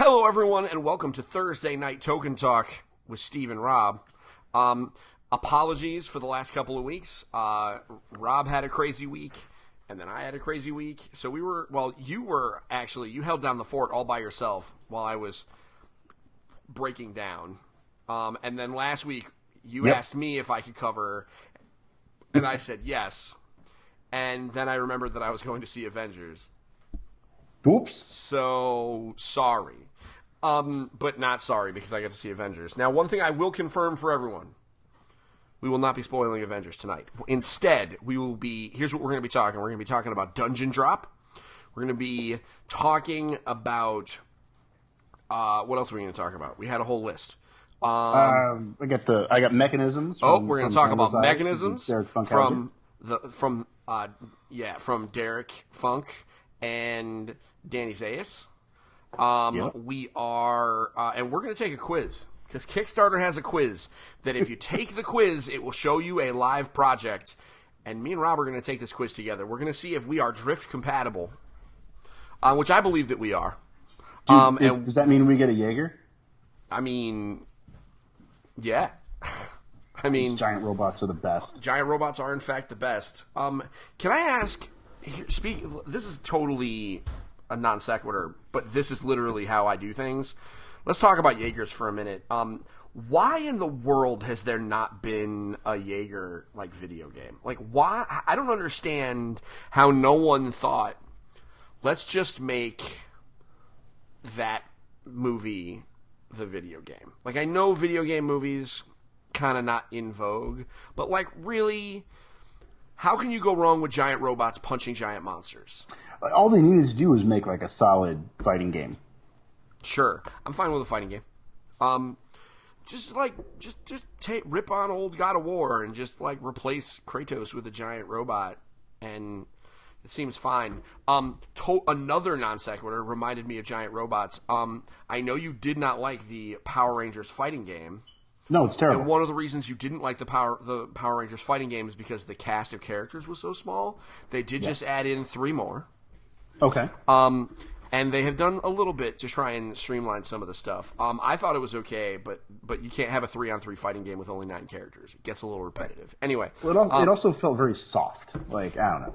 Hello, everyone, and welcome to Thursday Night Token Talk with Steve and Rob. Apologies for the last couple of weeks. Rob had a crazy week, and then I had a crazy week. So you held down the fort all by yourself while I was breaking down. And then last week, you asked me if I could cover, and I said yes. And then I remembered that I was going to see Avengers. Oops. So, sorry. But not sorry because I get to see Avengers. Now, one thing I will confirm for everyone. We will not be spoiling Avengers tonight. Instead, here's what we're going to be talking. We're going to be talking about Dungeon Drop. We're going to be talking about, what else are we going to talk about? We had a whole list. I got mechanisms. We're going to talk about Zayas mechanisms Derek Funkhouser. from Derek Funk and Danny Zayas. We are, and we're going to take a quiz because Kickstarter has a quiz that if you take the quiz, it will show you a live project. And me and Rob are going to take this quiz together. We're going to see if we are drift compatible, which I believe that we are. Does that mean we get a Jaeger? I mean, yeah. These giant robots are the best. Giant robots are in fact the best. Can I ask? This is totally a non sequitur, but this is literally how I do things. Let's talk about Jaegers for a minute. Why in the world has there not been a Jaeger video game? Why? I don't understand how no one thought, let's just make that movie the video game. I know video game movies kind of not in vogue, but really, how can you go wrong with giant robots punching giant monsters? All they needed to do was make a solid fighting game. Sure, I'm fine with a fighting game. Rip on old God of War and just replace Kratos with a giant robot, and it seems fine. Another non sequitur reminded me of giant robots. I know you did not like the Power Rangers fighting game. No, it's terrible. And one of the reasons you didn't like the Power Rangers fighting game is because the cast of characters was so small. They did just add in 3 more. Okay. And they have done a little bit to try and streamline some of the stuff. I thought it was okay, but you can't have a 3-on-3 fighting game with only 9 characters. It gets a little repetitive. Anyway. Well, it also felt very soft. I don't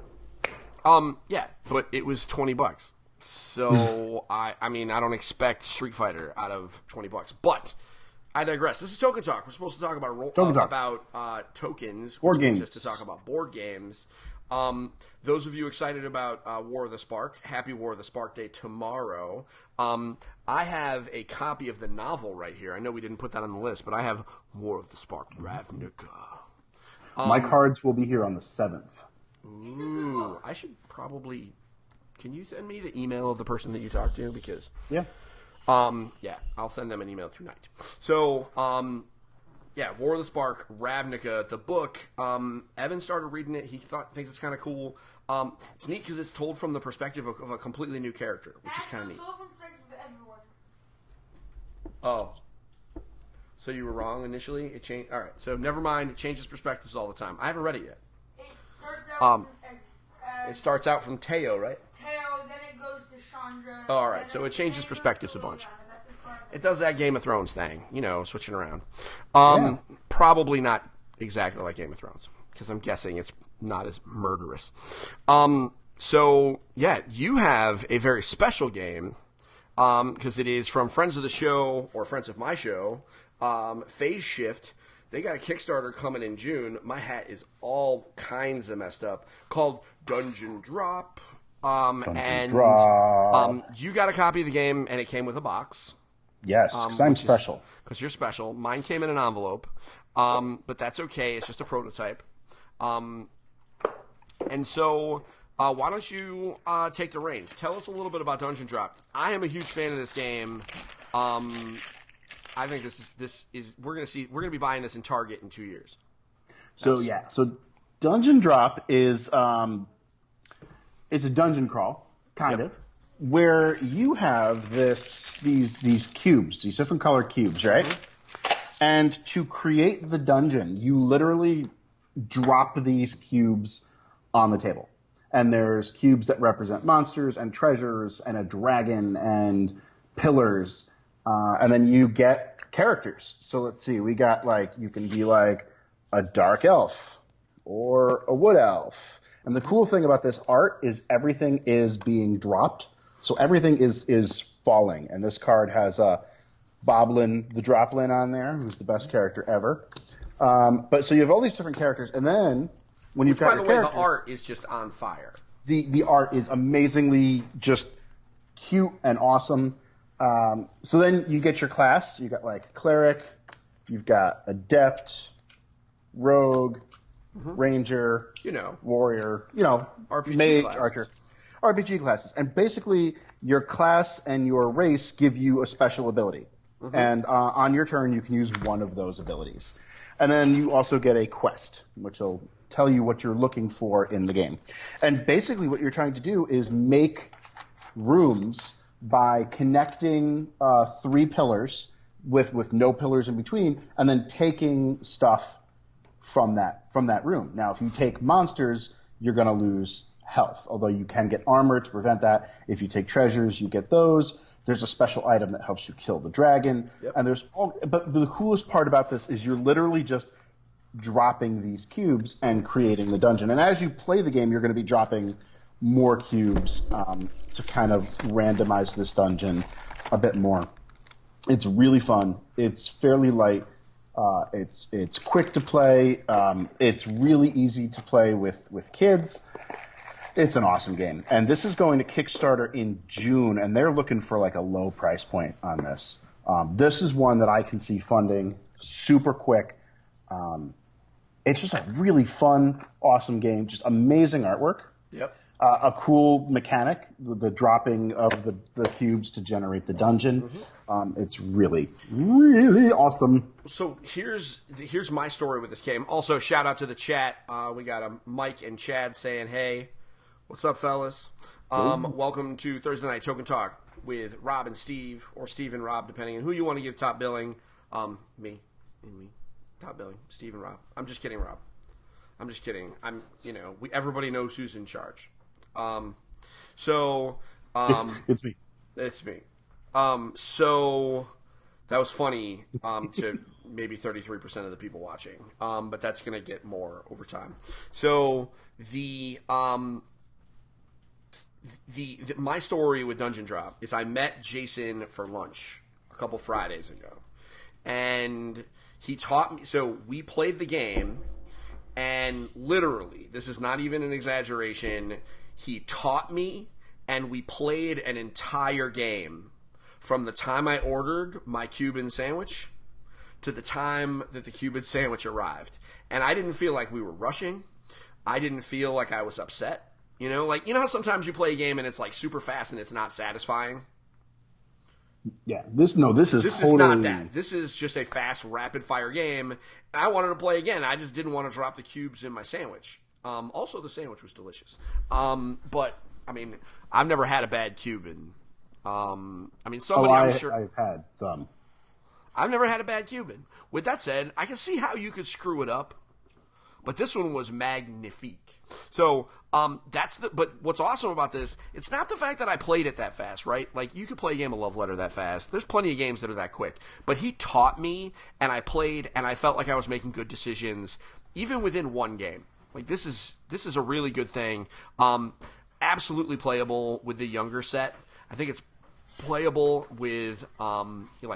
know. Yeah, but it was $20. So I don't expect Street Fighter out of $20. But I digress. This is Token Talk. We're supposed to talk about tokens, board which games. means just to talk about board games. Those of you excited about War of the Spark, happy War of the Spark Day tomorrow. I have a copy of the novel right here. I know we didn't put that on the list, but I have War of the Spark Ravnica. My cards will be here on the 7th. Ooh, I should probably. Can you send me the email of the person that you talked to? Because I'll send them an email tonight. So, War of the Spark, Ravnica, the book. Evan started reading it. He thinks it's kind of cool. It's neat because it's told from the perspective of a completely new character, which is kind of neat. Oh. So you were wrong initially? It changed. All right. So never mind. It changes perspectives all the time. I haven't read it yet. It starts out from Teo, right? Teo, then it goes to Chandra. Oh, all right. So it changes perspectives a bunch. It does that Game of Thrones thing, switching around. Probably not exactly like Game of Thrones, because I'm guessing it's not as murderous. You have a very special game, because it is from friends of the show, or friends of my show, Phase Shift. They got a Kickstarter coming in June. My hat is all kinds of messed up, called Dungeon Drop. You got a copy of the game, and it came with a box. Yes, because I'm special. Because you're special. Mine came in an envelope, but that's okay. It's just a prototype. And so, why don't you take the reins? Tell us a little bit about Dungeon Drop. I am a huge fan of this game. I think this is we're gonna be buying this in Target in 2 years. So Dungeon Drop is it's a dungeon crawl, kind of, where you have these cubes, these different color cubes, right? Mm-hmm. And to create the dungeon, you literally drop these cubes on the table. And there's cubes that represent monsters and treasures and a dragon and pillars, and then you get characters. So let's see, we got you can be like a dark elf or a wood elf. And the cool thing about this art is everything is being dropped. So everything is falling. And this card has Boblin the Droplin on there, who's the best character ever. But so you have all these different characters, and then when you've got by the way, the art is just on fire. The art is amazingly just cute and awesome. So then you get your class. You got cleric, you've got adept, rogue, ranger, warrior, RPG mage, classes. archer, RPG classes, and basically your class and your race give you a special ability, and on your turn you can use one of those abilities, and then you also get a quest, which will tell you what you're looking for in the game, and basically what you're trying to do is make rooms by connecting 3 pillars with no pillars in between, and then taking stuff from that room. Now, if you take monsters, you're going to lose health, although you can get armor to prevent that. If you take treasures, you get those. There's a special item that helps you kill the dragon. Yep. And but the coolest part about this is you're literally just dropping these cubes and creating the dungeon. And as you play the game, you're going to be dropping more cubes to kind of randomize this dungeon a bit more. It's really fun. It's fairly light. It's quick to play. It's really easy to play with kids. It's an awesome game. And this is going to Kickstarter in June, and they're looking for a low price point on this. This is one that I can see funding super quick. It's just a really fun, awesome game. Just amazing artwork. Yep. A cool mechanic, the dropping of the cubes to generate the dungeon. It's really, really awesome. So here's my story with this game. Also, shout out to the chat. We got Mike and Chad saying, hey, what's up, fellas? Welcome to Thursday Night Token Talk with Rob and Steve, or Steve and Rob, depending on who you want to give top billing. Me. Top billing. Steve and Rob. I'm just kidding, Rob. I'm just kidding. Everybody knows who's in charge. It's me. It's me. So that was funny to maybe 33% of the people watching, but that's going to get more over time. So my story with Dungeon Drop is I met Jason for lunch a couple Fridays ago, and he taught me. So we played the game, and literally, this is not even an exaggeration. He taught me, and we played an entire game from the time I ordered my Cuban sandwich to the time that the Cuban sandwich arrived. And I didn't feel like we were rushing. I didn't feel like I was upset. You know how sometimes you play a game and it's super fast and it's not satisfying? Yeah, this is not that. This is just a fast, rapid-fire game. I wanted to play again. I just didn't want to drop the cubes in my sandwich. Also, the sandwich was delicious. But, I've never had a bad Cuban. I'm sure. I've had some. I've never had a bad Cuban. With that said, I can see how you could screw it up. But this one was magnifique. So, but what's awesome about this, it's not the fact that I played it that fast, right? You could play a game of Love Letter that fast. There's plenty of games that are that quick. But he taught me, and I played, and I felt like I was making good decisions, even within one game. This is a really good thing. Absolutely playable with the younger set. I think it's playable with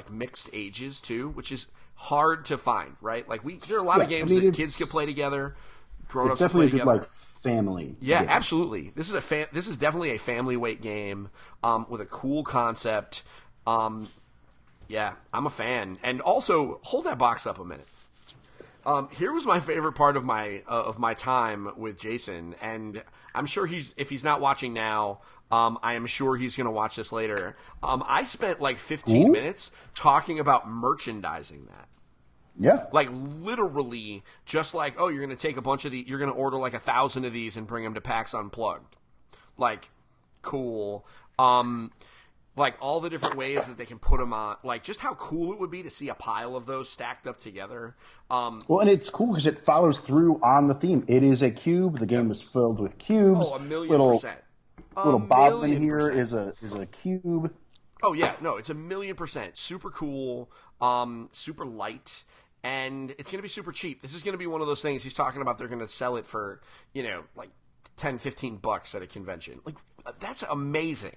mixed ages too, which is hard to find, right? There are a lot of games that kids can play together, grown-ups can play together. It's definitely a good family. Yeah, game. Absolutely. This is definitely a family weight game with a cool concept. Yeah, I'm a fan. And also, hold that box up a minute. Here was my favorite part of my time with Jason, and I'm sure if he's not watching now, I am sure he's going to watch this later. I spent 15 minutes talking about merchandising that. Yeah. Literally, just you're going to take a bunch of you're going to order 1,000 of these and bring them to PAX Unplugged. Cool. All the different ways that they can put them on, just how cool it would be to see a pile of those stacked up together. And it's cool because it follows through on the theme. It is a cube. The game is filled with cubes. Oh, 1,000,000%. Little Boblin here is a cube. Oh yeah, no, it's 1,000,000% super cool, super light, and it's going to be super cheap. This is going to be one of those things he's talking about. They're going to sell it for, like $10-15 at a convention. Like, that's amazing.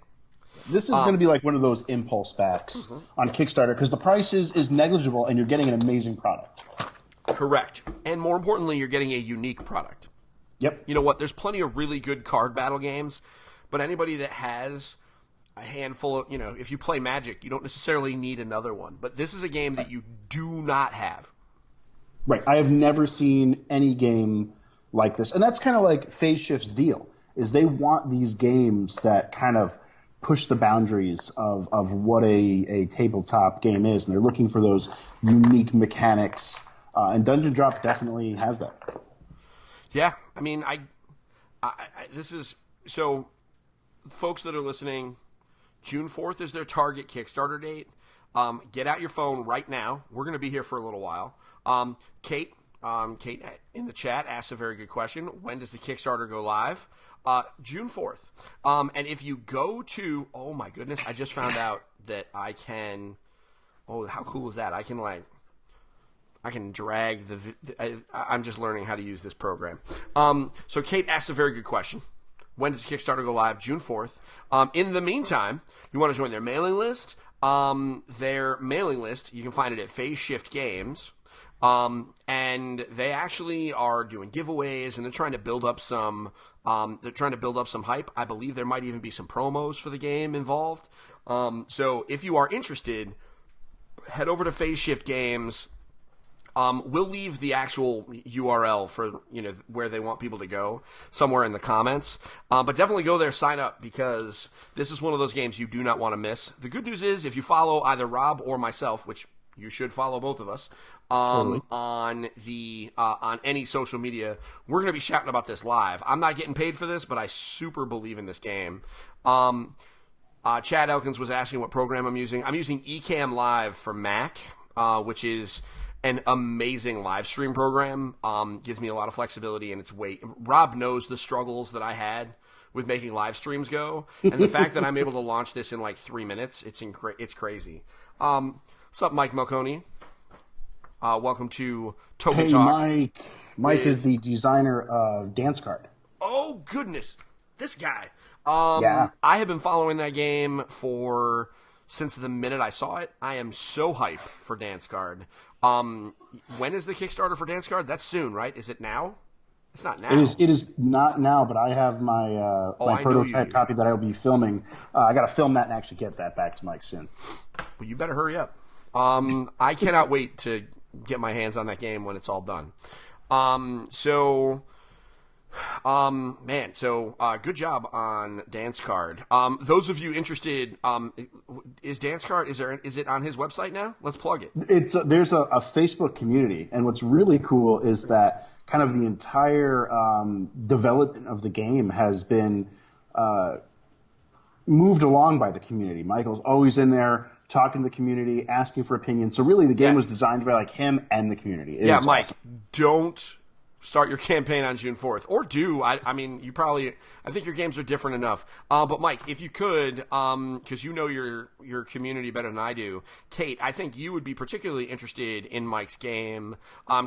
This is going to be like one of those impulse backs on Kickstarter because the price is negligible and you're getting an amazing product. Correct. And more importantly, you're getting a unique product. Yep. You know what? There's plenty of really good card battle games, but anybody that has a handful of, if you play Magic, you don't necessarily need another one. But this is a game that you do not have. Right. I have never seen any game like this. And that's kind of like Phase Shift's deal, is they want these games that kind of push the boundaries of what a tabletop game is. And they're looking for those unique mechanics. And Dungeon Drop definitely has that. Yeah. I mean, this is, so folks that are listening, June 4th is their target Kickstarter date. Get out your phone right now. We're going to be here for a little while. Kate in the chat asked a very good question. When does the Kickstarter go live? June 4th. And if you go to, oh my goodness, I just found out that I can, how cool is that? I can drag I'm just learning how to use this program. So Kate asked a very good question. When does Kickstarter go live? June 4th. In the meantime, you want to join their mailing list. Their mailing list, you can find it at Phase Shift Games. And they actually are doing giveaways, and they're trying to build up some hype. I believe there might even be some promos for the game involved. So if you are interested, head over to Phase Shift Games. We'll leave the actual URL for, where they want people to go somewhere in the comments. But definitely go there, sign up, because this is one of those games you do not want to miss. The good news is if you follow either Rob or myself, which you should follow both of us, on any social media, we're going to be shouting about this live. I'm not getting paid for this, but I super believe in this game. Chad Elkins was asking what program I'm using. I'm using Ecamm Live for Mac, which is an amazing live stream program. Gives me a lot of flexibility, and Rob knows the struggles that I had with making live streams go, and the fact that I'm able to launch this in like 3 minutes, it's crazy. What's up, Mike Malconi? Welcome to Token Talk. Hey, Mike is the designer of Dance Card. Oh goodness, this guy. Yeah. I have been following that game since the minute I saw it. I am so hyped for Dance Card. When is the Kickstarter for Dance Card? That's soon, right? Is it now? It's not now. It is not now, but I have my prototype copy that I'll be filming. I got to film that and actually get that back to Mike soon. Well, you better hurry up. I cannot wait to get my hands on that game when it's all done. Good job on Dance Card. Those of you interested, is Dance Card, is it on his website now? Let's plug it. There's a Facebook community, and what's really cool is that kind of the entire development of the game has been moved along by the community. Michael's always in there talking to the community, asking for opinions. So really the game was designed by him and the community. Mike, don't start your campaign on June 4th. Or do. I mean, I think your games are different enough. But Mike, if you could, because you know your community better than I do, Kate, I think you would be particularly interested in Mike's game,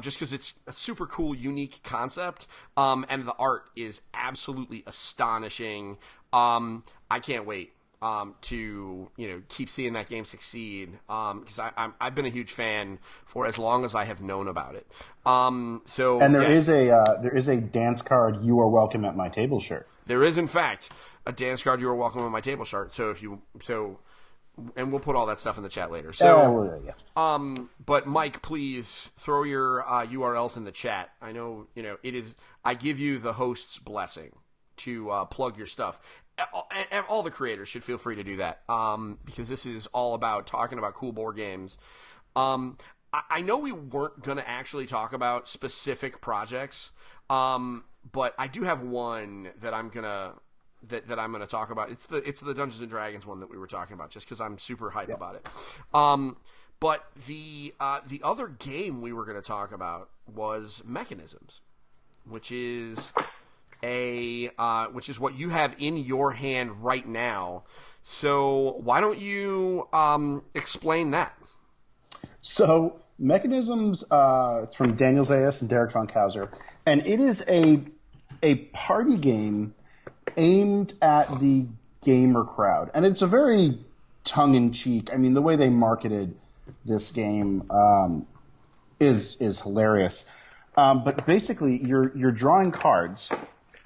just because it's a super cool, unique concept, and the art is absolutely astonishing. I can't wait to keep seeing that game succeed, because I've been a huge fan for as long as I have known about it. There is a Dance Card "You Are Welcome at My Table" shirt. There is, in fact, a Dance Card "You Are Welcome at My Table" shirt. And we'll put all that stuff in the chat later. But Mike, please throw your URLs in the chat. I know it is. I give you the host's blessing to plug your stuff. All the creators should feel free to do that, because this is all about talking about cool board games. I know we weren't going to actually talk about specific projects, but I do have one that I'm gonna talk about. It's the Dungeons and Dragons one that we were talking about, just because I'm super hyped about it. But the other game we were going to talk about was Mechanisms, which is which is what you have in your hand right now. So why don't you explain that? So Mechanisms, it's from Daniel Zayas and Derek Funkhouser, and it is a party game aimed at the gamer crowd, and it's a very tongue-in-cheek. I mean, the way they marketed this game is hilarious. But basically, you're drawing cards.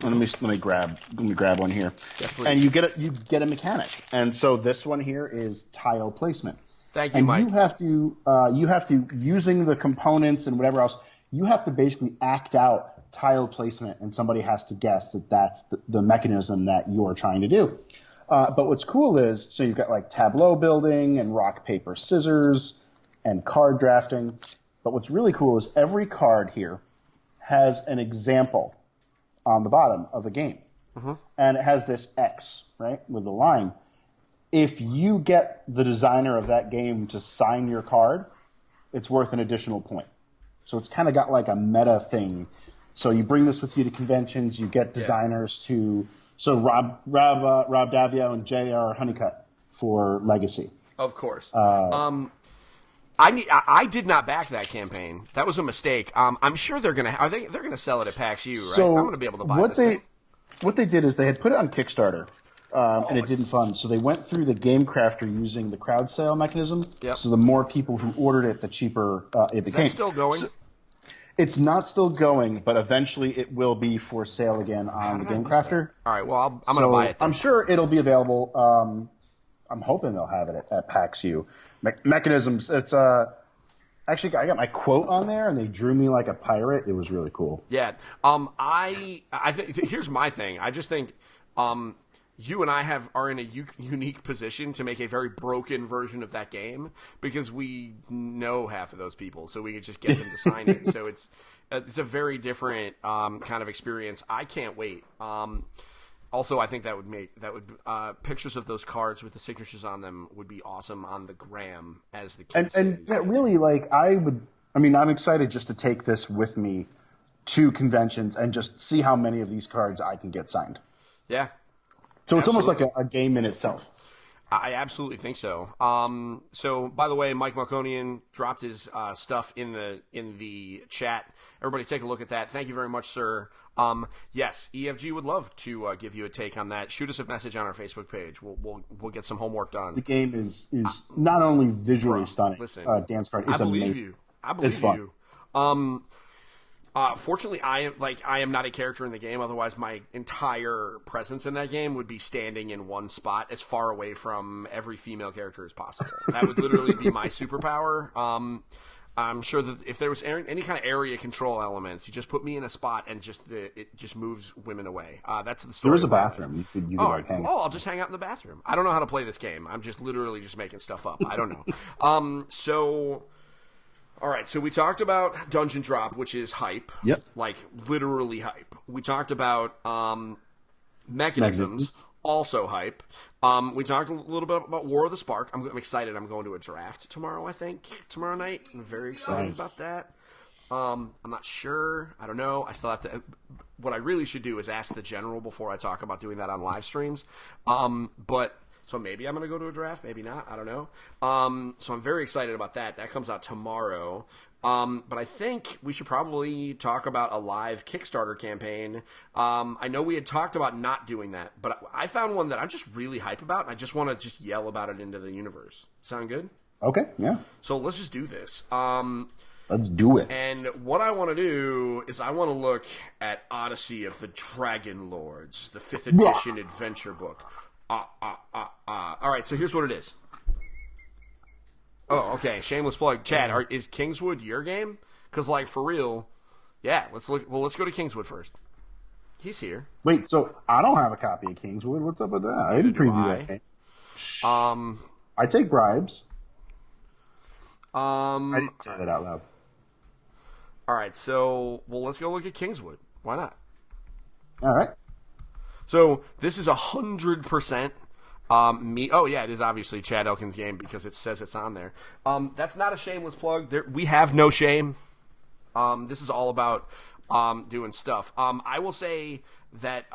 And let me grab one here. Yes, and you get a mechanic. And so this one here is tile placement. Thank you, and Mike. You have to using the components and whatever else. You have to basically act out tile placement, and somebody has to guess that that's the mechanism that you're trying to do. But what's cool is, so you've got like tableau building and rock, paper, scissors and card drafting. But what's really cool is every card here has an example on the bottom of a game. Mm-hmm. And it has this X, right, with a line. If you get the designer of that game to sign your card, it's worth an additional point. So it's kind of got like a meta thing. So you bring this with you to conventions, you get designers to... So Rob Davio and J.R. Honeycutt for Legacy. Of course. I did not back that campaign. That was a mistake. I'm sure they're gonna sell it at PAX U, right? So I'm gonna be able to buy this thing. What they did is they had put it on Kickstarter, and it didn't fund. So they went through the Game Crafter using the crowd sale mechanism. Yep. So the more people who ordered it, the cheaper it became. Is that still going? It's not still going, but eventually it will be for sale again on the Game Crafter. All right. Well, I'm gonna buy it then. I'm sure it'll be available. I'm hoping they'll have it at PAX U. Mechanisms. It's actually I got my quote on there, and they drew me like a pirate. It was really cool. Yeah. I think here's my thing. I just think you and I are in a unique position to make a very broken version of that game because we know half of those people, so we could just get them to sign it. So it's a very different kind of experience. I can't wait. Also, I think that would pictures of those cards with the signatures on them would be awesome on the gram, as the kids and that really, like, I'm excited just to take this with me to conventions and just see how many of these cards I can get signed. Yeah. So it's almost like a game in itself. I absolutely think so. So, by the way, Mike Malconian dropped his stuff in the chat. Everybody take a look at that. Thank you very much, sir. Yes, EFG would love to give you a take on that. Shoot us a message on our Facebook page. We'll get some homework done. The game is not only visually stunning. Listen, dance card. It's amazing. I believe it's fun. you. Fortunately, I am not a character in the game. Otherwise, my entire presence in that game would be standing in one spot, as far away from every female character as possible. That would literally be my superpower. I'm sure that if there was any kind of area control elements, you just put me in a spot and it just moves women away. That's the story. There is a bathroom. You could like hang. I'll just hang out in the bathroom. I don't know how to play this game. I'm just literally just making stuff up. I don't know. All right, so we talked about Dungeon Drop, which is hype. Yep. Like, literally hype. We talked about Mechanisms, also hype. We talked a little bit about War of the Spark. I'm excited. I'm going to a draft tomorrow, I think, tomorrow night. I'm very excited about that. I'm not sure. I don't know. I still have to... What I really should do is ask the general before I talk about doing that on live streams. So maybe I'm going to go to a draft, maybe not. I don't know. So I'm very excited about that. That comes out tomorrow. But I think we should probably talk about a live Kickstarter campaign. I know we had talked about not doing that, but I found one that I'm just really hype about, and I just want to just yell about it into the universe. Sound good? Okay, yeah. So let's just do this. Let's do it. And what I want to do is I want to look at Odyssey of the Dragon Lords, the 5th edition adventure book. All right, so here's what it is. Oh, okay. Shameless plug. Chad, is Kingswood your game? Because, like, for real, yeah. Let's go to Kingswood first. He's here. Wait, so I don't have a copy of Kingswood. What's up with that? I didn't preview that game. I take bribes. I didn't say that out loud. All right, so let's go look at Kingswood. Why not? All right. So this is 100% me. Oh yeah, it is obviously Chad Elkins' game because it says it's on there. That's not a shameless plug. We have no shame. This is all about doing stuff. I will say that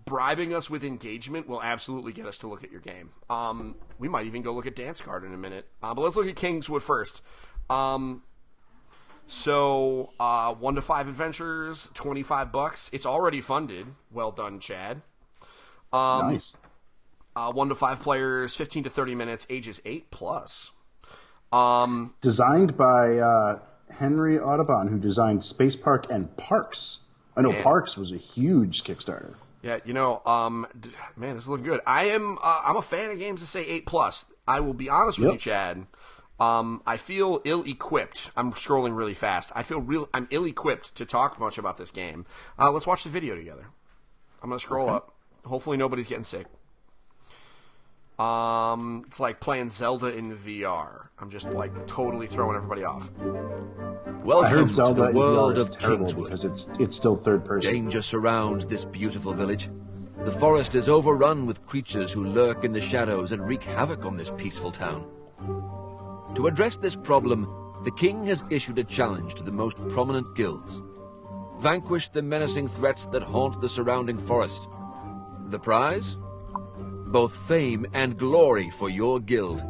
bribing us with engagement will absolutely get us to look at your game. We might even go look at Dance Card in a minute. But let's look at Kingswood first. So 1 to 5 adventures, $25. It's already funded. Well done, Chad. Nice. 1 to 5 players, 15 to 30 minutes, ages 8+. Designed by Henry Audubon, who designed Space Park and Parks. I know Parks was a huge Kickstarter. Yeah, man, this is looking good. I'm a fan of games that say 8+. I will be honest with you, Chad. I feel ill-equipped. I'm scrolling really fast. I'm ill-equipped to talk much about this game. Let's watch the video together. I'm going to scroll up. Hopefully nobody's getting sick. It's like playing Zelda in VR. I'm just like totally throwing everybody off. Welcome to the world of terrible because it's still third person. Danger surrounds this beautiful village. The forest is overrun with creatures who lurk in the shadows and wreak havoc on this peaceful town. To address this problem, the king has issued a challenge to the most prominent guilds. Vanquish the menacing threats that haunt the surrounding forest. The prize? Both fame and glory for your guild.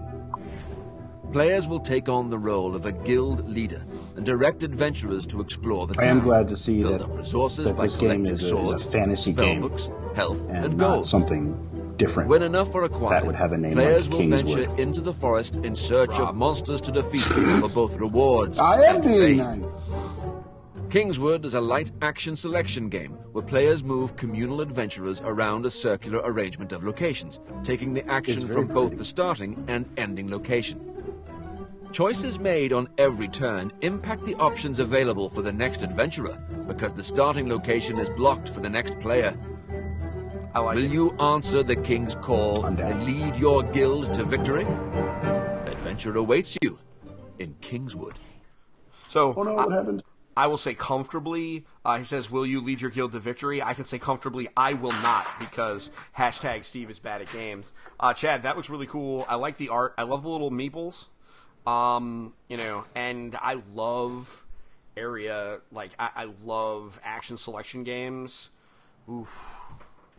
Players will take on the role of a guild leader and direct adventurers to explore the town. I am glad to see Build that, up resources that by this game collecting is a swords, fantasy spell game books, health, and and not gold. something different. When enough are acquired, That would have a name players like will venture Kingswood. into the forest in search of monsters to defeat for both rewards I am and being fame. nice. Kingswood is a light action selection game where players move communal adventurers around a circular arrangement of locations, taking the action very from both pretty. the starting and ending location. Choices made on every turn impact the options available for the next adventurer, because the starting location is blocked for the next player. I like Will it. you answer the king's call I'm down. and lead your guild to victory? Adventure awaits you in Kingswood. So Oh no, what happened? I will say comfortably, he says, will you lead your guild to victory? I can say comfortably, I will not, because hashtag Steve is bad at games. Chad, that looks really cool. I like the art. I love the little meeples. And I love I love action selection games. Oof.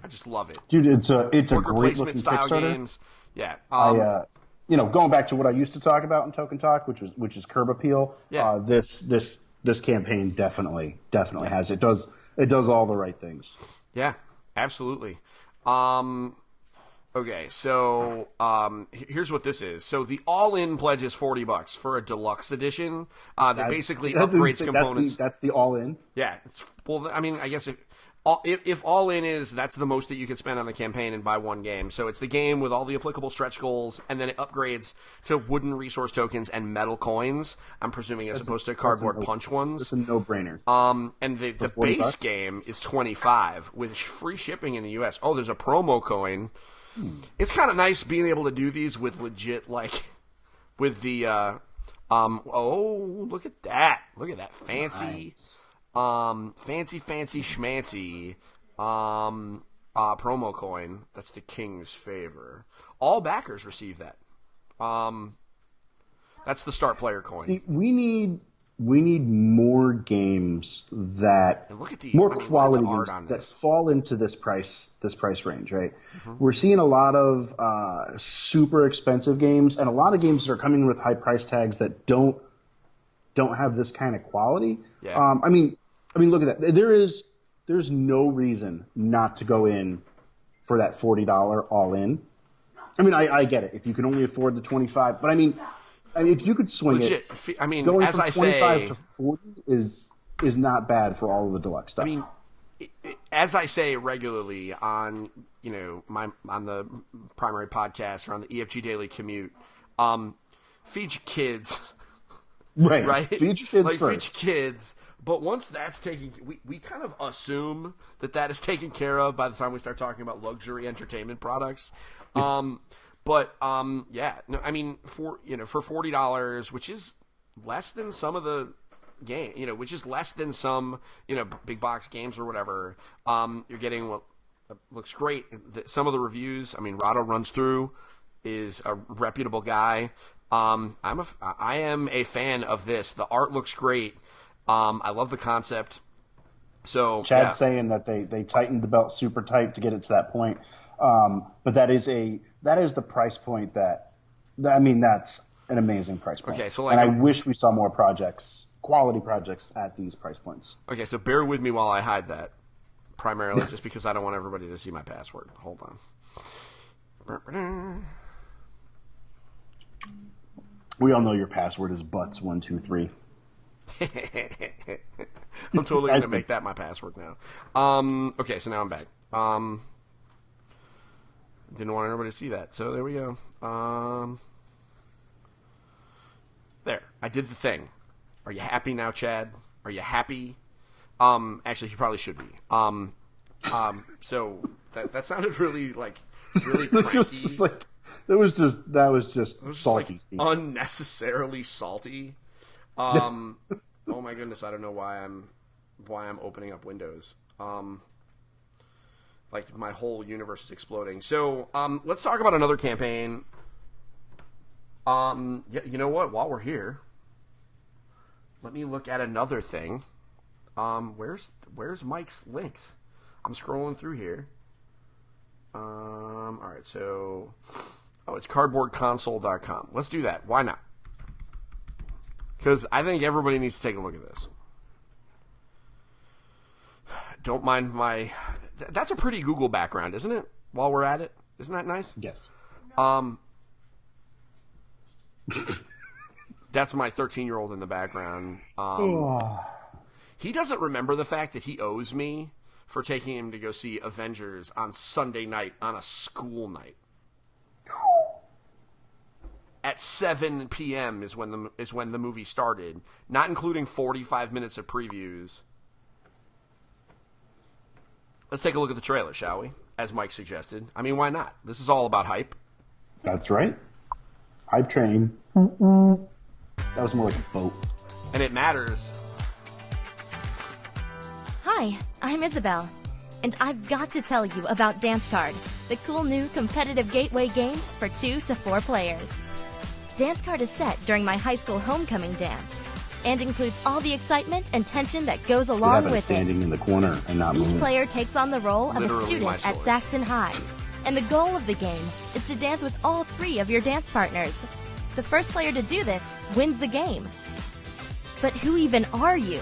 I just love it. Dude, it's a Worker great placement looking style Kickstarter. games. Yeah. Going back to what I used to talk about in Token Talk, which is curb appeal. Yeah. This campaign definitely has it. Does all the right things. Yeah, absolutely. Okay, so here's what this is. So the all-in pledge is $40 for a deluxe edition that basically upgrades components. That's the all-in. Yeah, I guess if all in is that's the most that you can spend on the campaign and buy one game. So it's the game with all the applicable stretch goals, and then it upgrades to wooden resource tokens and metal coins. I'm presuming as opposed to cardboard punch ones. It's a no-brainer. And the $40 base game is $25 with free shipping in the U.S. Oh, there's a promo coin. It's kind of nice being able to do these with legit with the look at that fancy. Nice. Fancy schmancy promo coin. That's the king's favor. All backers receive that. That's the start player coin. See, we need more games that And look at the more look at the quality art games on that this. fall into this price range, right? We're seeing a lot of super expensive games and a lot of games that are coming with high price tags that don't have this kind of quality. Yeah. I mean, look at that. There's no reason not to go in for that $40 all in. I mean, I get it if you can only afford the $25, but I mean, if you could swing Legit. it, I mean, going as from I 25 say, to 40 is not bad for all of the deluxe stuff. I mean, as I say regularly on on the primary podcast or on the EFG Daily Commute, feed your kids. Right? Feed your kids like, first. Feed your kids. But once that's taken, we kind of assume that is taken care of by the time we start talking about luxury entertainment products. Yeah, no, I mean, for $40, which is less than some of the game, which is less than some, big box games or whatever, you're getting what looks great. Some of the reviews, I mean, Rado Runs Through is a reputable guy. I am a fan of this. The art looks great. I love the concept. So Chad's saying that they tightened the belt super tight to get it to that point. But that is the price point that's an amazing price point. Okay, so and I wish we saw more quality projects at these price points. Okay, so bear with me while I hide that, primarily just because I don't want everybody to see my password. Hold on. We all know your password is butts123. I'm totally going to make that my password now. Okay, so now I'm back. Didn't want everybody to see that, so there we go. There, I did the thing. Are you happy now, Chad? Are you happy? Actually, you probably should be. So that sounded really really cranky. That was just salty. Unnecessarily salty. Oh my goodness, I don't know why I'm opening up Windows. Like my whole universe is exploding. So let's talk about another campaign. Yeah, you know what? While we're here, let me look at another thing. Where's Mike's links? I'm scrolling through here. All right, so it's cardboardconsole.com. Let's do that. Why not? Because I think everybody needs to take a look at this. Don't mind my... That's a pretty Google background, isn't it? While we're at it. Isn't that nice? Yes. That's my 13-year-old in the background. He doesn't remember the fact that he owes me for taking him to go see Avengers on Sunday night on a school night. At 7 p.m. is when the movie started, not including 45 minutes of previews. Let's take a look at the trailer, shall we? As Mike suggested. I mean, why not? This is all about hype. That's right. Hype train. That was more like a boat. And it matters. Hi, I'm Isabel, and I've got to tell you about Dance Card, the cool new competitive gateway game for 2 to 4 players. Dance Card is set during my high school homecoming dance, and includes all the excitement and tension that goes along with it. Standing in the corner and not moving. Each player takes on the role of Literally a student at Saxon High, and the goal of the game is to dance with all 3 of your dance partners. The first player to do this wins the game. But who even are you?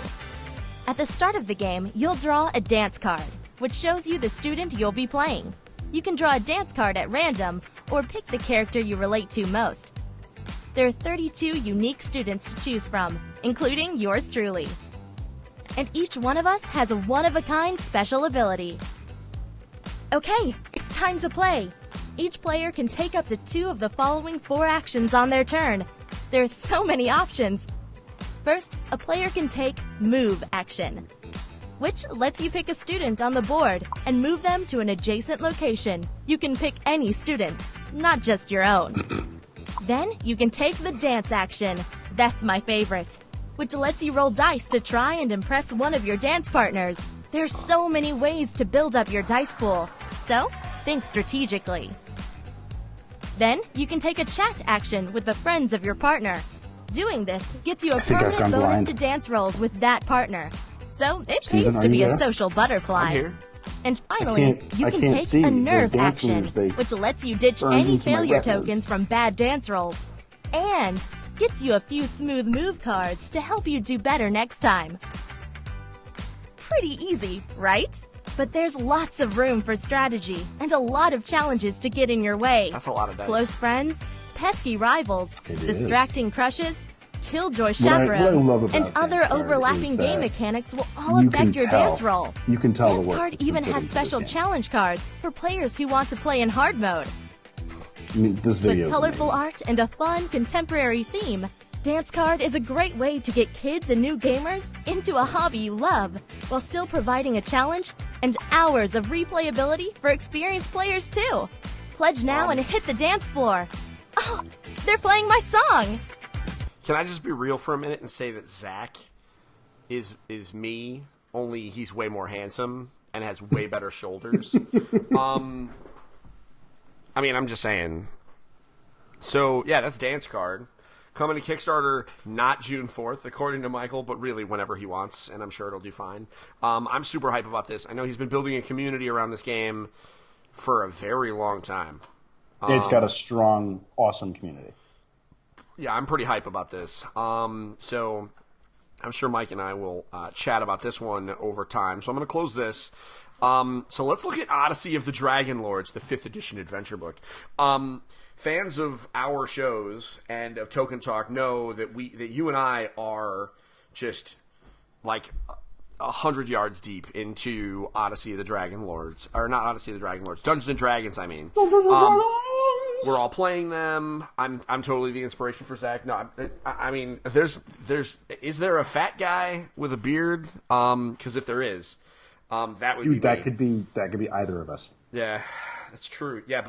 At the start of the game, you'll draw a dance card, which shows you the student you'll be playing. You can draw a dance card at random, or pick the character you relate to most. There are 32 unique students to choose from, including yours truly. And each one of us has a one-of-a-kind special ability. Okay, it's time to play. Each player can take up to 2 of the following 4 actions on their turn. There are so many options. First, a player can take Move action, which lets you pick a student on the board and move them to an adjacent location. You can pick any student, not just your own. Then you can take the Dance action. That's my favorite, which lets you roll dice to try and impress one of your dance partners. There's so many ways to build up your dice pool, so think strategically. Then you can take a Chat action with the friends of your partner. Doing this gets you a permanent bonus to dance rolls with that partner, so it pays to be a social butterfly. I'm here. And finally, you can take a Nerve action, which lets you ditch any failure tokens from bad dance rolls, and gets you a few smooth move cards to help you do better next time. Pretty easy, right? But there's lots of room for strategy and a lot of challenges to get in your way. That's a lot of dice. Close friends, pesky rivals, distracting crushes, killjoy chaperones, and other overlapping game mechanics will all affect your dance roll. You can tell Dance Card even has special challenge cards for players who want to play in hard mode. With colorful art and a fun, contemporary theme, Dance Card is a great way to get kids and new gamers into a hobby you love, while still providing a challenge and hours of replayability for experienced players too. Pledge now and hit the dance floor. Oh, they're playing my song! Can I just be real for a minute and say that Zach is me, only he's way more handsome and has way better shoulders? I mean, I'm just saying. So, yeah, that's Dance Card. Coming to Kickstarter, not June 4th, according to Michael, but really whenever he wants, and I'm sure it'll do fine. I'm super hype about this. I know he's been building a community around this game for a very long time. It's got a strong, awesome community. Yeah, I'm pretty hype about this. So I'm sure Mike and I will chat about this one over time. So I'm going to close this. So let's look at Odyssey of the Dragon Lords, the 5th edition adventure book. Fans of our shows and of Token Talk know that you and I are just like 100 yards deep into Odyssey of the Dragon Lords, or not Odyssey of the Dragon Lords, Dungeons and Dragons. I mean, we're all playing them. I'm totally the inspiration for Zach. No, I mean, is there a fat guy with a beard? Because if there is, that would be me. That could be either of us. Yeah, that's true. Yeah,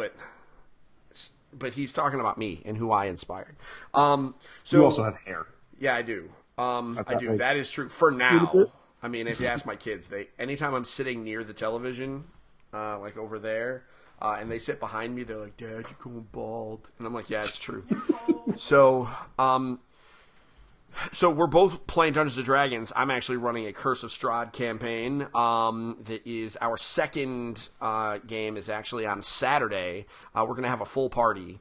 but he's talking about me and who I inspired. So you also have hair. Yeah, I do. I do. That is true for now. I mean, if you ask my kids, anytime I'm sitting near the television, like over there, and they sit behind me, they're like, "Dad, you're going bald," and I'm like, "Yeah, it's true." So we're both playing Dungeons & Dragons. I'm actually running a Curse of Strahd campaign. That is our second game is actually on Saturday. We're going to have a full party.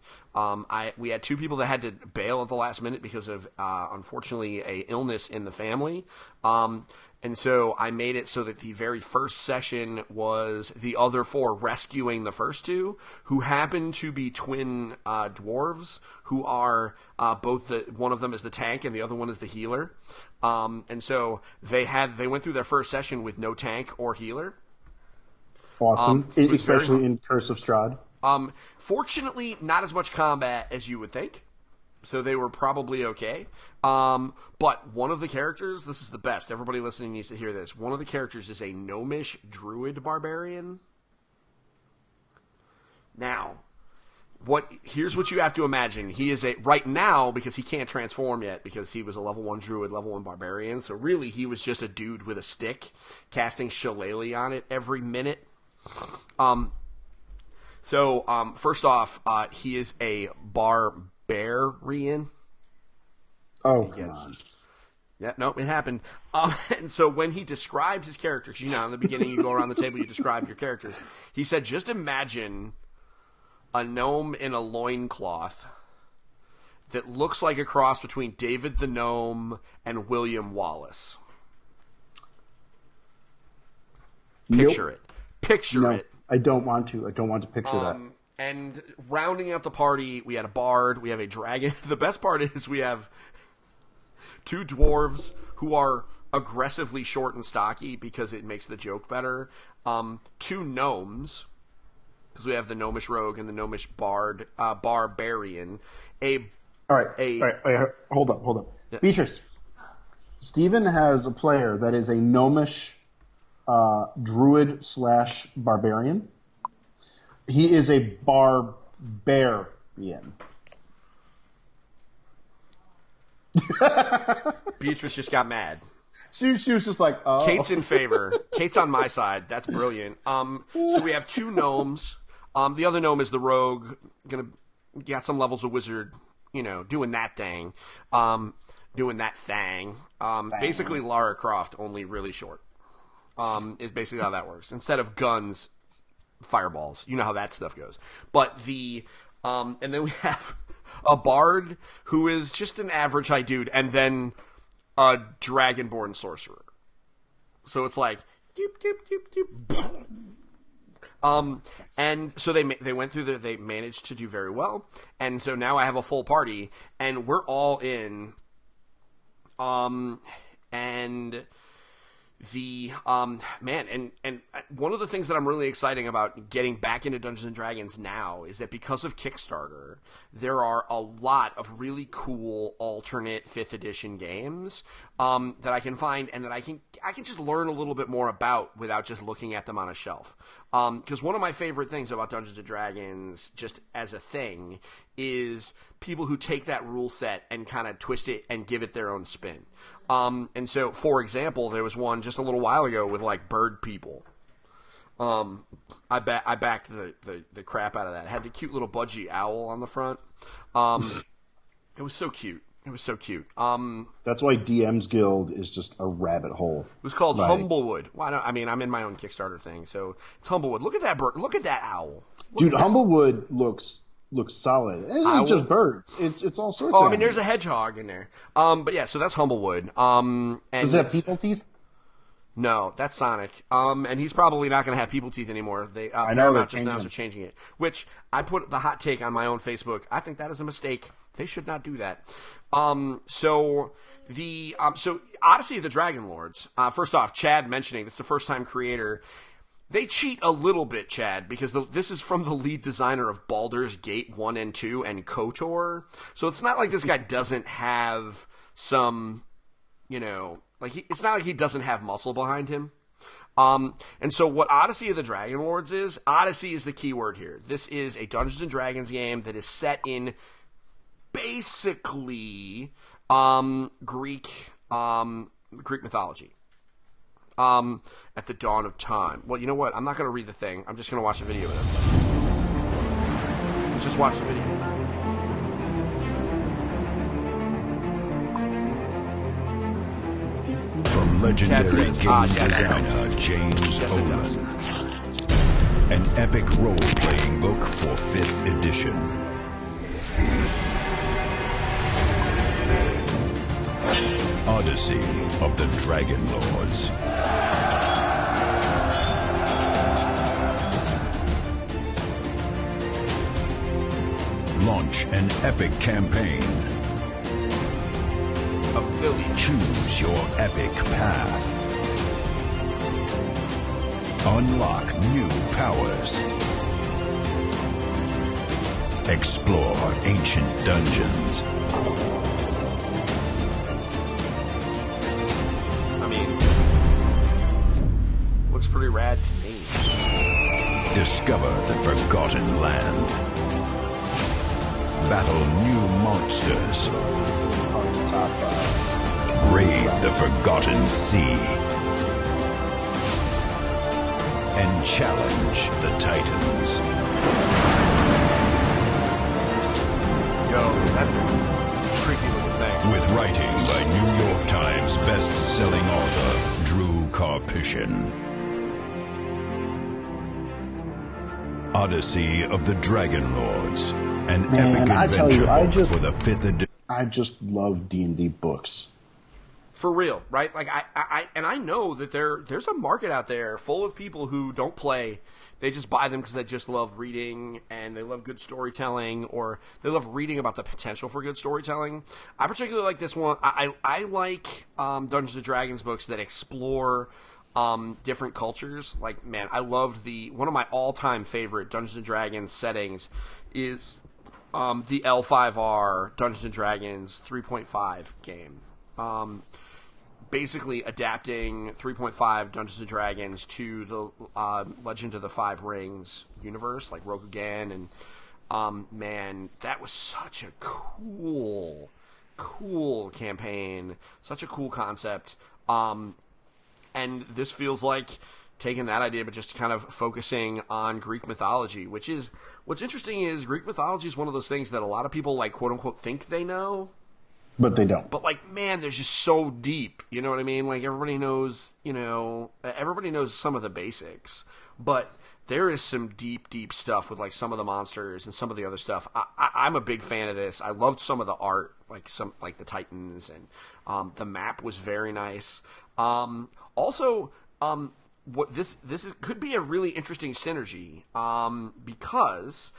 We had 2 people that had to bail at the last minute because of, unfortunately, a illness in the family. And so I made it so that the very first session was the other 4 rescuing the first 2, who happen to be twin dwarves, who are one of them is the tank and the other one is the healer. And so they went through their first session with no tank or healer. Awesome, especially in Curse of Strahd. Fortunately, not as much combat as you would think. So they were probably okay. But one of the characters, this is the best. Everybody listening needs to hear this. One of the characters is a gnomish druid barbarian. Now, here's what you have to imagine. He is right now, because he can't transform yet, because he was a level 1 druid, level 1 barbarian. So really, he was just a dude with a stick, casting shillelagh on it every minute. First off, he is a barbarian. Oh, come on. Yeah, no, it happened. And so when he described his characters, in the beginning you go around the table, you describe your characters. He said, just imagine a gnome in a loincloth that looks like a cross between David the Gnome and William Wallace. Picture it. Picture it. I don't want to. I don't want to picture that. And rounding out the party, we had a bard, we have a dragon. The best part is we have 2 dwarves who are aggressively short and stocky because it makes the joke better. 2 gnomes, because we have the gnomish rogue and the gnomish barbarian. All right. Hold up. Yeah. Beatrice, Steven has a player that is a gnomish druid / barbarian. He is a barbarian. Beatrice just got mad. She was just like, oh. Kate's in favor. Kate's on my side. That's brilliant. So we have 2 gnomes. The other gnome is the rogue. Got some levels of wizard, doing that thing. Basically Lara Croft, only really short. Is basically how that works. Instead of guns, fireballs. You know how that stuff goes. But and then we have a bard who is just an average height dude, and then a dragonborn sorcerer. So it's like, doop, doop, doop, doop. And so they went through they managed to do very well. And so now I have a full party, and we're all in. And the and one of the things that I'm really excited about getting back into Dungeons and Dragons now is that because of Kickstarter, there are a lot of really cool alternate 5th edition games that I can find and that I can just learn a little bit more about without just looking at them on a shelf. Because one of my favorite things about Dungeons and Dragons, just as a thing, is people who take that rule set and kind of twist it and give it their own spin. And so, for example, there was one just a little while ago with like bird people. I backed the crap out of that. It had the cute little budgie owl on the front. It was so cute. It was so cute. That's why DM's Guild is just a rabbit hole. It was called Humblewood. Well, I mean, I'm in my own Kickstarter thing, so it's Humblewood. Look at that bird. Look at that owl. Dude, Humblewood looks solid. And it's not just birds. It's all sorts of I mean, there's a hedgehog in there. But yeah, so that's Humblewood. And does it have people teeth? No, that's Sonic. And he's probably not going to have people teeth anymore. I know Paramount just now are changing it. Which I put the hot take on my own Facebook. I think that is a mistake. They should not do that. So Odyssey of the Dragon Lords. First off, Chad mentioning this is the first time creator. They cheat a little bit, Chad, because this is from the lead designer of Baldur's Gate 1 and 2 and KOTOR. So it's not like this guy doesn't have some, it's not like he doesn't have muscle behind him. And so what Odyssey of the Dragon Lords is, Odyssey is the key word here. This is a Dungeons & Dragons game that is set in basically Greek mythology. At the dawn of time. Well, you know what? I'm not going to read the thing. I'm just going to watch a video of it. Let's just watch the video. From legendary game designer James Olin. An epic role-playing book for 5th edition. Odyssey of the Dragon Lords. Launch an epic campaign. Choose your epic path. Unlock new powers. Explore ancient dungeons. Looks pretty rad to me. Discover the Forgotten Land. Battle new monsters. Brave the Forgotten Sea. And challenge the Titans. Yo, that's a creepy little thing. With writing by New York Times best-selling author Drew Karpyshyn. Odyssey of the Dragon Lords, an epic adventure book for the 5th edition. I just love D&D books. For real, right? Like I know that there's a market out there full of people who don't play. They just buy them because they just love reading and they love good storytelling, or they love reading about the potential for good storytelling. I particularly like this one. I like Dungeons and Dragons books that explore different cultures. Like, man, I loved one of my all-time favorite Dungeons and Dragons settings is the L5R Dungeons and Dragons 3.5 game. Basically adapting 3.5 Dungeons and Dragons to the Legend of the Five Rings universe, like Rokugan, and man, that was such a cool campaign, such a cool concept. And this feels like taking that idea, but just kind of focusing on Greek mythology, which is, what's interesting is Greek mythology is one of those things that a lot of people, like, quote unquote, think they know. But they don't. But, like, man, they're just so deep. You know what I mean? Like, everybody knows, everybody knows some of the basics. But there is some deep, deep stuff with, like, some of the monsters and some of the other stuff. I'm a big fan of this. I loved some of the art, like the Titans, and the map was very nice. Also, what this could be a really interesting synergy because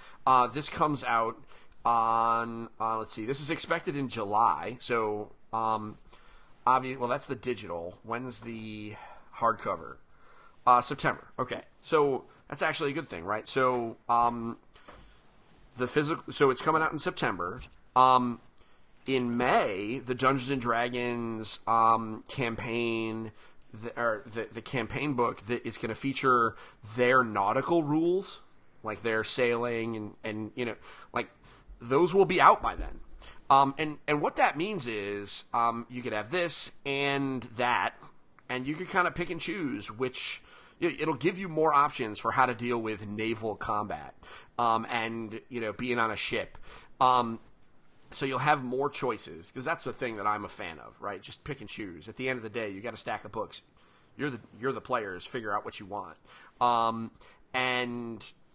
this comes out on let's see, this is expected in July. So well, that's the digital. When's the hardcover? September. Okay, so that's actually a good thing, right? So the physical. So it's coming out in September. In May, the Dungeons and Dragons campaign. The campaign book that is going to feature their nautical rules, like their sailing and like those will be out by then. And what that means is you could have this and that, and you could kind of pick and choose which. It'll give you more options for how to deal with naval combat and being on a ship. So you'll have more choices, because that's the thing that I'm a fan of, right? Just pick and choose. At the end of the day, you got a stack of books. You're the players. Figure out what you want.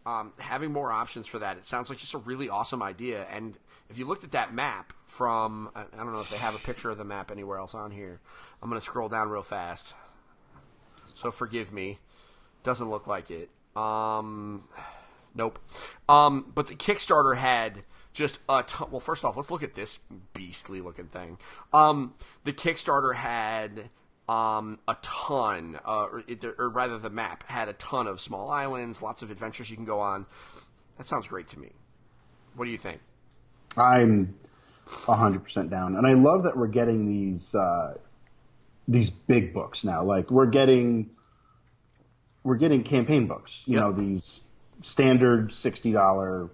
Having more options for that, it sounds like just a really awesome idea. And if you looked at that map from, I don't know if they have a picture of the map anywhere else on here. I'm going to scroll down real fast. So forgive me. Doesn't look like it. Nope. But the Kickstarter had just a ton. Well, first off, let's look at this beastly looking thing. The Kickstarter had a ton, or rather the map had a ton of small islands, lots of adventures you can go on. That sounds great to me. What do you think? I'm 100% down. And I love that we're getting these big books now. Like we're getting campaign books, you know, these standard $60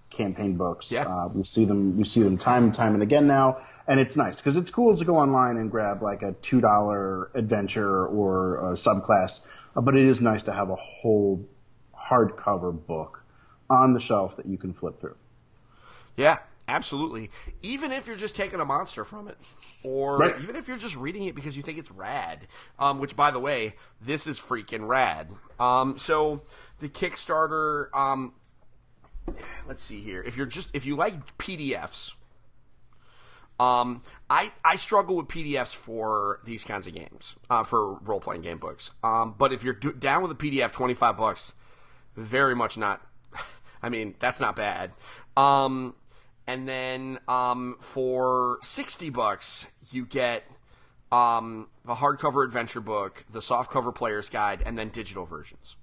campaign books. Yeah. We see them time and time and again now, and it's nice because it's cool to go online and grab like a $2 adventure or a subclass, but it is nice to have a whole hardcover book on the shelf that you can flip through. Yeah, absolutely. Even if you're just taking a monster from it, or even if you're just reading it because you think it's rad, which, by the way, this is freaking rad. So the Kickstarter, let's see here. If you like PDFs, I struggle with PDFs for these kinds of games, for role-playing game books. But if you're down with a PDF, $25, very much not. I mean, that's not bad. And then for $60, you get the hardcover adventure book, the softcover player's guide, and then digital versions.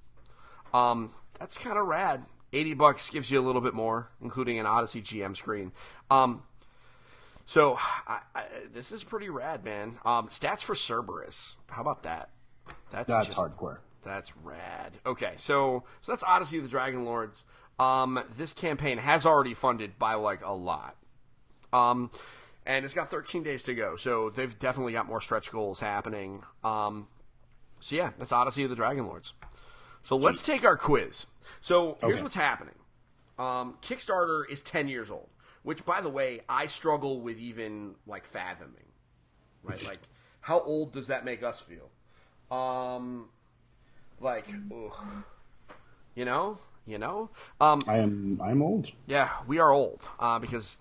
That's kind of rad. $80 gives you a little bit more, including an Odyssey GM screen. So this is pretty rad, man. Stats for Cerberus. How about that? That's hardcore. That's rad. Okay, so that's Odyssey of the Dragon Lords. This campaign has already funded by like a lot. And it's got 13 days to go, so they've definitely got more stretch goals happening. So yeah, that's Odyssey of the Dragon Lords. So let's take our quiz. So here's what's happening. Kickstarter is 10 years old, which, by the way, I struggle with even like fathoming. Right? Like, how old does that make us feel? Like, ugh. You know? I'm old. Yeah, we are old because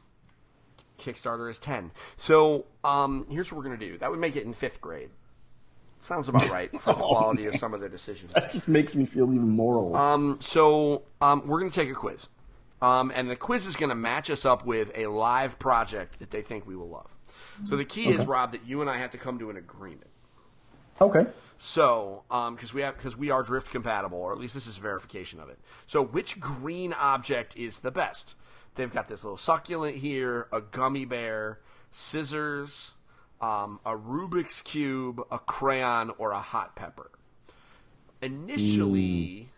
Kickstarter is 10. So here's what we're going to do. That would make it in 5th grade. Sounds about right for the quality of some of their decisions. That just makes me feel even more old. So we're going to take a quiz. And the quiz is going to match us up with a live project that they think we will love. So the key is, Rob, that you and I have to come to an agreement. Okay. So, because we are drift compatible, or at least this is verification of it. So, which green object is the best? They've got this little succulent here, a gummy bear, scissors, a Rubik's Cube, a crayon, or a hot pepper. Initially,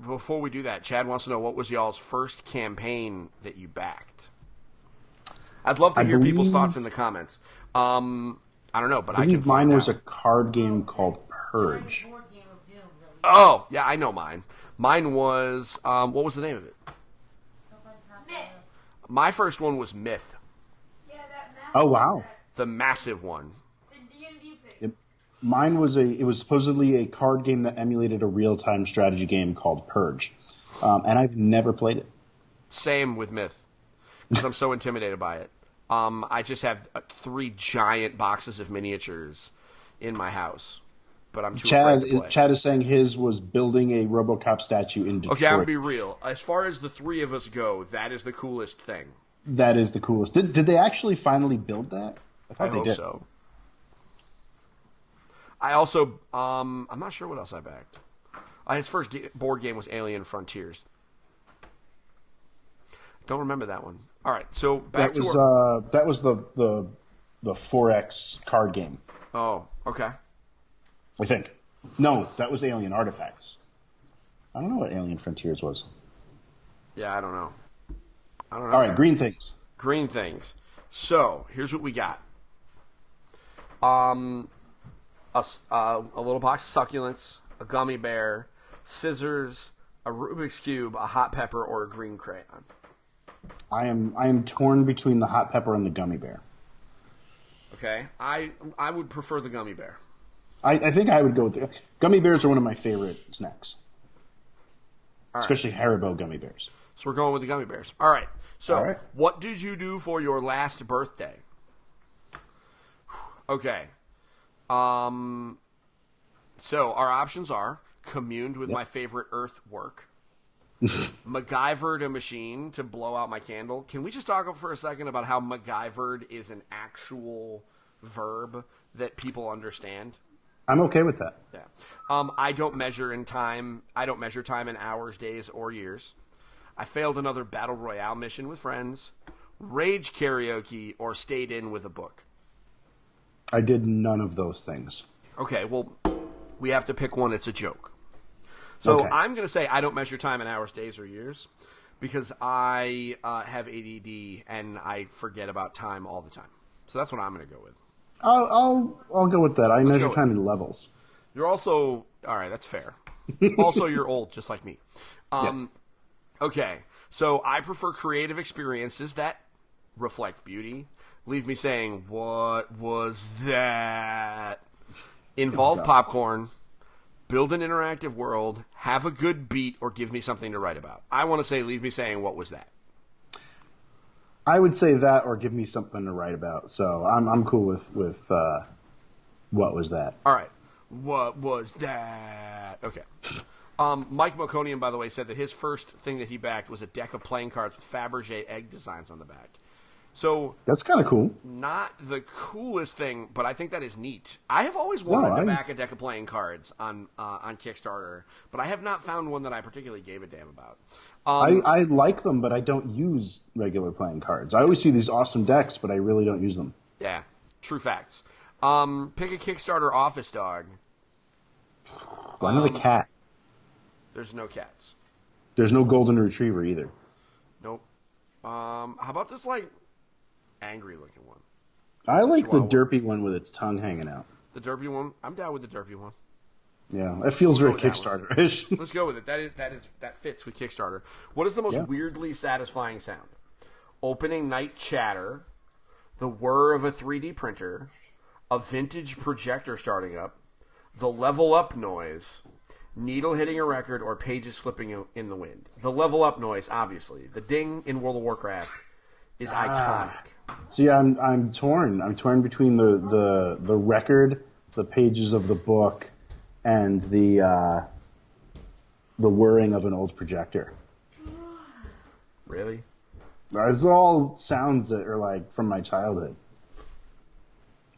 before we do that, Chad wants to know, what was y'all's first campaign that you backed? I'd love to hear people's thoughts in the comments. I don't know, but I can find mine was out. a card game called Purge. Oh, yeah, I know mine. Mine was, what was the name of it? Myth. My first one was Myth. Yeah, that massive. Oh, wow. The massive one. The D&D thing. Mine was it was supposedly a card game that emulated a real-time strategy game called Purge. And I've never played it. Same with Myth, because I'm so intimidated by it. I just have 3 giant boxes of miniatures in my house, but I'm too afraid to play. Chad is saying his was building a RoboCop statue in Detroit. Okay, I'm going to be real. As far as the 3 of us go, that is the coolest thing. That is the coolest. Did they actually finally build that? I hope so. I also, I'm not sure what else I backed. His first board game was Alien Frontiers. Don't remember that one. All right, so back to that was the 4X card game. Oh, okay. I think. No, that was Alien Artifacts. I don't know what Alien Frontiers was. Yeah, I don't know. All right, Green Things. Green Things. So here's what we got. A little box of succulents, a gummy bear, scissors, a Rubik's Cube, a hot pepper, or a green crayon. I am torn between the hot pepper and the gummy bear. Okay, I would prefer the gummy bear. I think I would go with gummy bears are one of my favorite snacks, especially Haribo gummy bears. So we're going with the gummy bears. All right. So All right. What did you do for your last birthday? Okay. So our options are communed with my favorite earth work, MacGyvered a machine to blow out my candle. Can we just talk for a second about how MacGyvered is an actual verb that people understand? I'm okay with that. Yeah. I don't measure time in hours, days, or years. I failed another battle royale mission with friends, rage karaoke, or stayed in with a book. I did none of those things. Okay, well, we have to pick one that's a joke. So Okay. I'm going to say I don't measure time in hours, days, or years because I have ADD and I forget about time all the time. So that's what I'm going to go with. I'll go with that. I measure go time in levels. You're also all right. That's fair. Also, you're old, just like me. Yes. Okay, so I prefer creative experiences that reflect beauty. Leave me saying, "What was that?" Involve popcorn. Build an interactive world. Have a good beat, or give me something to write about. I want to say, leave me saying, "What was that?" I would say that, or give me something to write about. So I'm cool with what was that? All right. What was that? Okay. Mike Moconian, by the way, said that his first thing that he backed was a deck of playing cards with Fabergé egg designs on the back. So That's kind of cool. not the coolest thing, but I think that is neat. I have always wanted to back a deck of playing cards on Kickstarter, but I have not found one that I particularly gave a damn about. I like them, but I don't use regular playing cards. I always see these awesome decks, but I really don't use them. Yeah, true facts. Pick a Kickstarter office dog. Why not a cat? There's no cats. There's no golden retriever either. Nope. How about this, like, angry-looking one? I like the Chihuahua. derpy one with its tongue hanging out. The derpy one? I'm down with the derpy one. Yeah, it feels very We'll go with that one. Kickstarter-ish. Let's go with it. That fits with Kickstarter. What is the most weirdly satisfying sound? Opening night chatter, the whir of a 3D printer, a vintage projector starting up, the level up noise, needle hitting a record, or pages flipping in the wind. The level up noise, obviously. The ding in World of Warcraft is iconic. See, I'm torn. I'm torn between the record, the pages of the book, and the whirring of an old projector. Really? Those all sounds that are like from my childhood.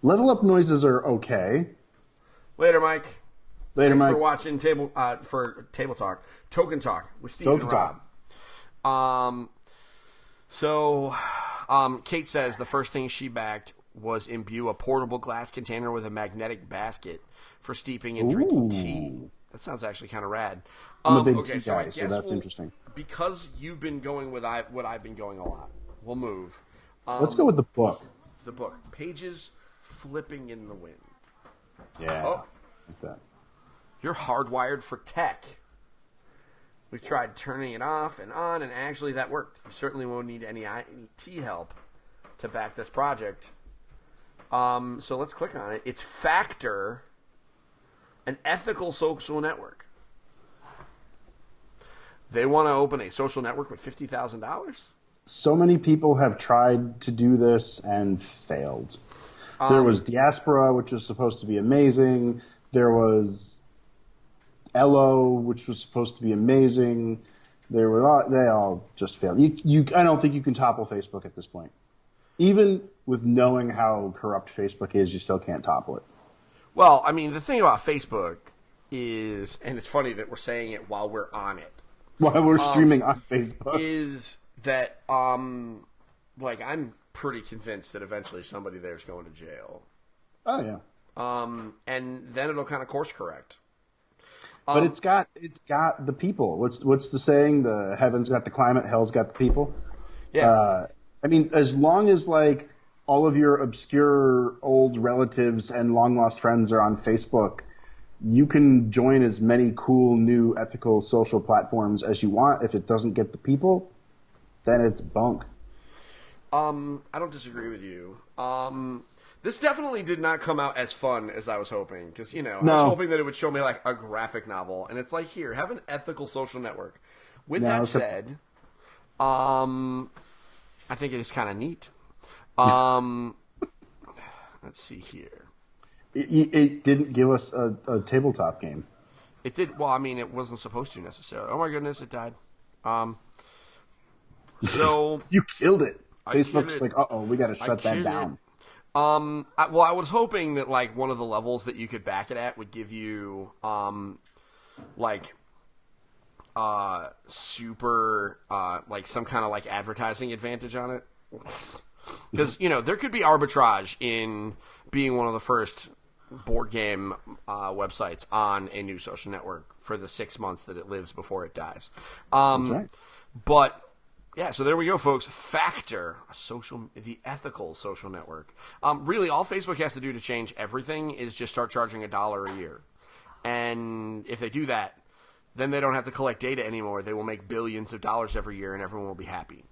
Level up noises are okay. Later, Mike. Later, Thanks Mike. for watching Table Talk, Token Talk with Steve and Token Rob. Kate says the first thing she backed was imbue a portable glass container with a magnetic basket for steeping and drinking tea. That sounds actually kind of rad. I'm a big okay, tea so I guy, so guess that's interesting. Because you've been going with what I've been going a lot, we'll move. Let's go with the book. The book. Pages flipping in the wind. Yeah. Oh. Like that. You're hardwired for tech. We've tried turning it off and on, and actually that worked. You certainly won't need any IT help to back this project. So let's click on it. It's Factor, an ethical social network. They want to open a social network with $50,000? So many people have tried to do this and failed. There was Diaspora, which was supposed to be amazing. There was Elo, which was supposed to be amazing. They all just failed. I don't think you can topple Facebook at this point. Even with knowing how corrupt Facebook is, you still can't topple it. Well, I mean, the thing about Facebook is, and it's funny that we're saying it while we're on it, While we're streaming on Facebook. is that, like, I'm pretty convinced that eventually somebody there's going to jail. Oh, yeah. And then it'll kind of course correct. But it's got the people. What's the saying? The heaven's got the climate, hell's got the people. Yeah. I mean, as long as like all of your obscure old relatives and long lost friends are on Facebook, you can join as many cool new ethical social platforms as you want. If it doesn't get the people, then it's bunk. I don't disagree with you. This definitely did not come out as fun as I was hoping. Because, I was hoping that it would show me, like, a graphic novel. And it's like, here, have an ethical social network. With that said, I think it is kind of neat. Let's see here. It didn't give us a tabletop game. It did. Well, I mean, it wasn't supposed to necessarily. Oh, my goodness, it died. So you killed it. Facebook's like, uh-oh, we got to shut that down. I was hoping that, like, one of the levels that you could back it at would give you, super, like, some kind of, like, advertising advantage on it. Because, there could be arbitrage in being one of the first board game websites on a new social network for the 6 months that it lives before it dies. That's right. But... yeah, so there we go, folks. Factor, the ethical social network. Really, all Facebook has to do to change everything is just start charging $1 a year. And if they do that, then they don't have to collect data anymore. They will make billions of dollars every year, and everyone will be happy.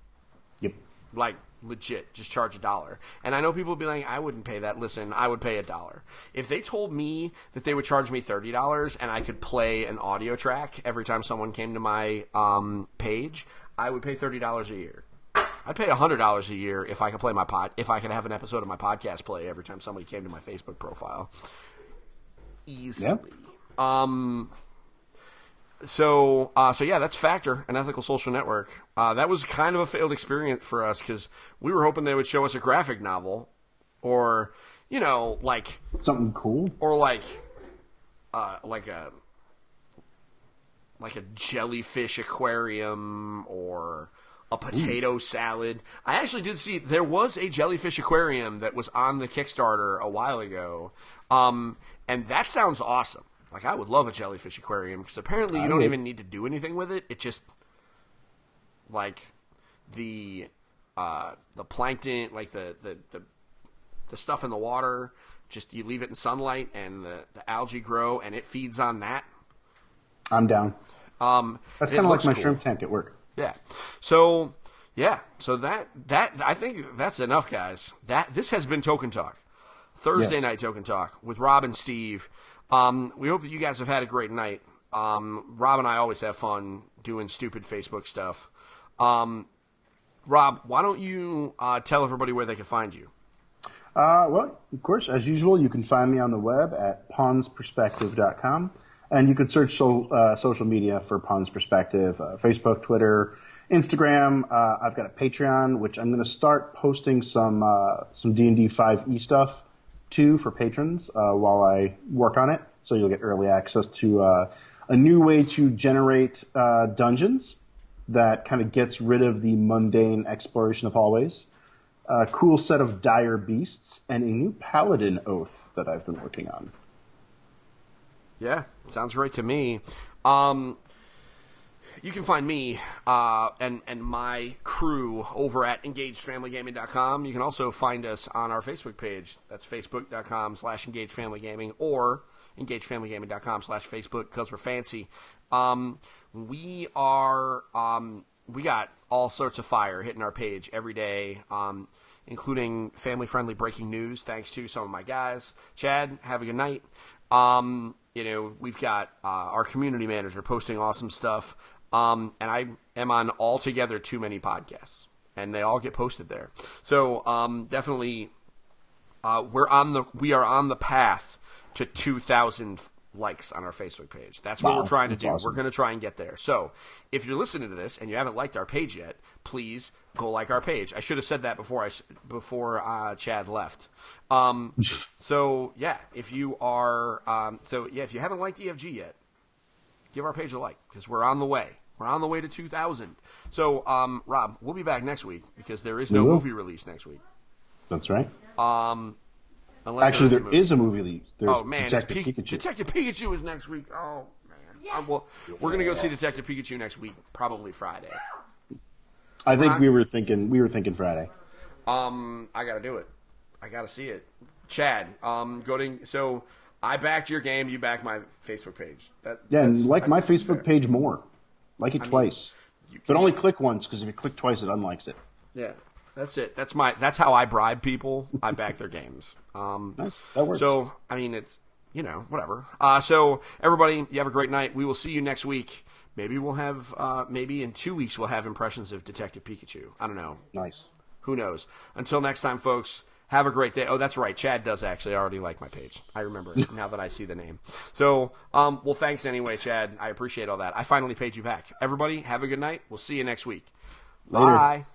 Yep. Like, legit, just charge $1. And I know people will be like, I wouldn't pay that. Listen, I would pay $1. If they told me that they would charge me $30 and I could play an audio track every time someone came to my page, I would pay $30 a year. I'd pay $100 a year if I could play if I could have an episode of my podcast play every time somebody came to my Facebook profile. Easily. Yep. So yeah, that's Factor, an ethical social network. That was kind of a failed experience for us because we were hoping they would show us a graphic novel, or like something cool, or like a jellyfish aquarium or a potato salad. I actually did see there was a jellyfish aquarium that was on the Kickstarter a while ago, and that sounds awesome. Like, I would love a jellyfish aquarium because apparently you don't even need to do anything with it. It just, like, the plankton, like the stuff in the water, just you leave it in sunlight and the algae grow and it feeds on that. I'm down. That's kind of like my shrimp tank at work. Yeah. So that I think that's enough, guys. This has been Token Talk, Thursday night Token Talk with Rob and Steve. We hope that you guys have had a great night. Rob and I always have fun doing stupid Facebook stuff. Rob, why don't you tell everybody where they can find you? Well, of course, as usual, you can find me on the web at pawnsperspective.com. And you could search social media for Pawns Perspective, Facebook, Twitter, Instagram. I've got a Patreon, which I'm going to start posting some D&D 5e stuff to for patrons while I work on it. So you'll get early access to a new way to generate dungeons that kind of gets rid of the mundane exploration of hallways. A cool set of dire beasts, and a new paladin oath that I've been working on. Yeah, sounds great to me. You can find me and my crew over at EngagedFamilyGaming.com. You can also find us on our Facebook page. That's Facebook.com/EngagedFamilyGaming or EngagedFamilyGaming.com/Facebook because we're fancy. We got all sorts of fire hitting our page every day, including family-friendly breaking news, thanks to some of my guys. Chad, have a good night. We've got our community manager posting awesome stuff. And I am on altogether too many podcasts, and they all get posted there. So definitely, we are on the path to 2,000 likes on our Facebook page. That's what we're trying to do. Awesome. We're going to try and get there. So if you're listening to this and you haven't liked our page yet, please go like our page. I should have said that before Chad left. So yeah, if you haven't liked EFG yet, give our page a like because we're on the way. We're on the way to 2,000. So, Rob, we'll be back next week because there is no movie release next week. That's right. Actually, there is a movie release. Oh, man. Detective Pikachu. Detective Pikachu is next week. Oh, man. Yes. We're going to go see Detective Pikachu next week, probably Friday. I think we were thinking Friday. I got to do it. I got to see it. Chad, so I backed your game. You backed my Facebook page. And like my Facebook page more. Like it twice. But only click once, because if you click twice, it unlikes it. Yeah, that's it. That's how I bribe people. I back their games. Nice. That works. So, I mean, it's, whatever. So, everybody, you have a great night. We will see you next week. Maybe we'll have, maybe in 2 weeks we'll have impressions of Detective Pikachu. I don't know. Nice. Who knows? Until next time, folks, have a great day. Oh, that's right. Chad does actually already like my page. I remember it now that I see the name. So, well, thanks anyway, Chad. I appreciate all that. I finally paid you back. Everybody, have a good night. We'll see you next week. Later. Bye.